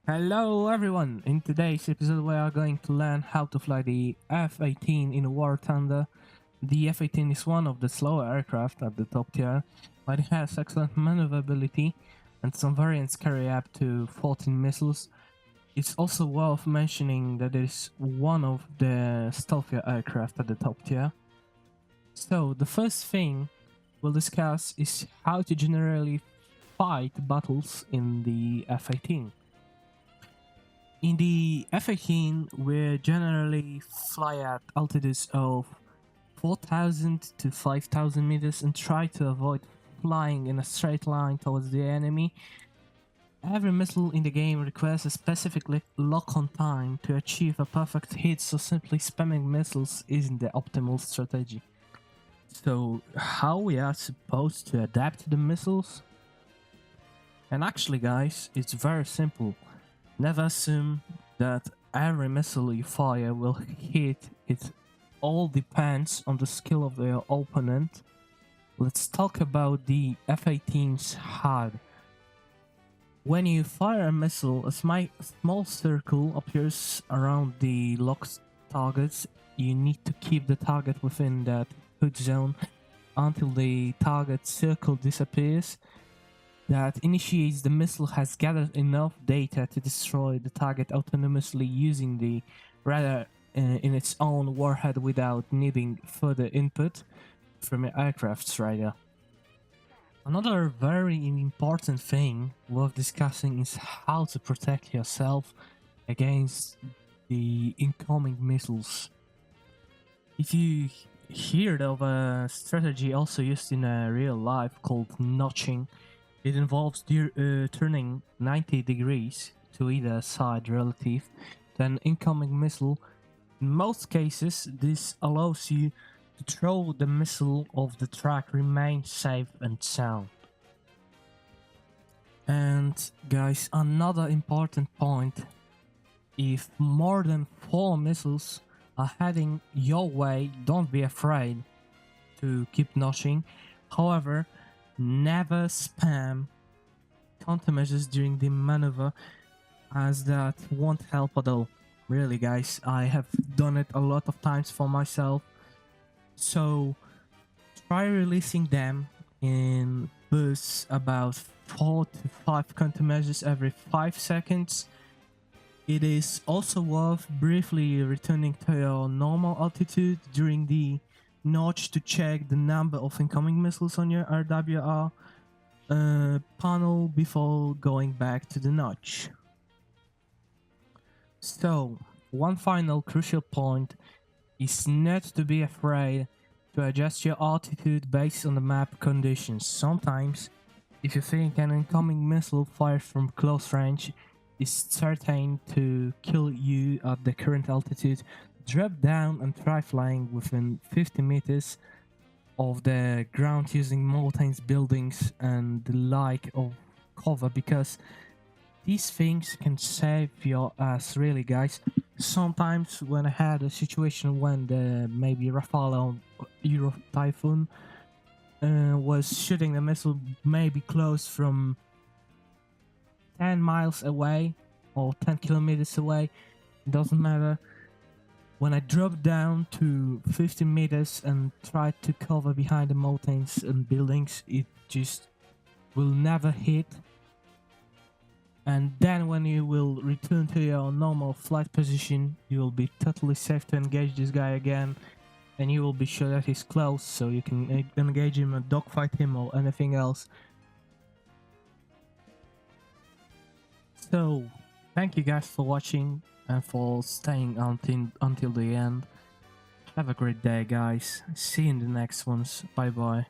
Hello everyone! In today's episode we are going to learn how to fly the F-18 in War Thunder. The F-18 is one of the slower aircraft at the top tier, but it has excellent maneuverability and some variants carry up to 14 missiles. It's also worth mentioning that it is one of the stealthier aircraft at the top tier. So the first thing we'll discuss is how to generally fight battles in the F-18. In the F-18, we generally fly at altitudes of 4,000 to 5,000 meters and try to avoid flying in a straight line towards the enemy. Every missile in the game requires a specific lock-on time to achieve a perfect hit, so simply spamming missiles isn't the optimal strategy. So how we are supposed to adapt to the missiles? And actually guys, it's very simple. Never assume that every missile you fire will hit. It all depends on the skill of your opponent. Let's talk about the F-18's HUD. When you fire a missile, a small circle appears around the locked targets. You need to keep the target within that hood zone until the target circle disappears. That initiates the missile has gathered enough data to destroy the target autonomously using the radar in its own warhead without needing further input from your aircraft's radar. Another very important thing worth discussing is how to protect yourself against the incoming missiles. If you heard of a strategy also used in real life called notching, it involves turning 90 degrees to either side relative to an incoming missile. In most cases, this allows you to throw the missile off the track, remain safe and sound. And guys, another important point, if more than 4 missiles are heading your way, don't be afraid to keep notching. However, never spam countermeasures during the maneuver, as that won't help at all. Really guys, I have done it a lot of times for myself. So try releasing them in bursts about 4 to 5 countermeasures every 5 seconds. It is also worth briefly returning to your normal altitude during the notch to check the number of incoming missiles on your RWR panel before going back to the notch. So, one final crucial point is not to be afraid to adjust your altitude based on the map conditions. Sometimes, if you think an incoming missile fired from close range is certain to kill you at the current altitude, drop down and try flying within 50 meters of the ground using mountains, buildings and the like of cover, because these things can save your ass, really guys. Sometimes when I had a situation when the maybe Rafale or Euro Typhoon was shooting the missile maybe close from 10 miles away or 10 kilometers away, it doesn't matter. When I dropped down to 50 meters and tried to cover behind the mountains and buildings, it just will never hit. And then when you will return to your normal flight position, you will be totally safe to engage this guy again, and you will be sure that he's close, so you can engage him and dogfight him or anything else. So, thank you guys for watching and for staying until the end. Have a great day guys. See you in the next ones. Bye bye.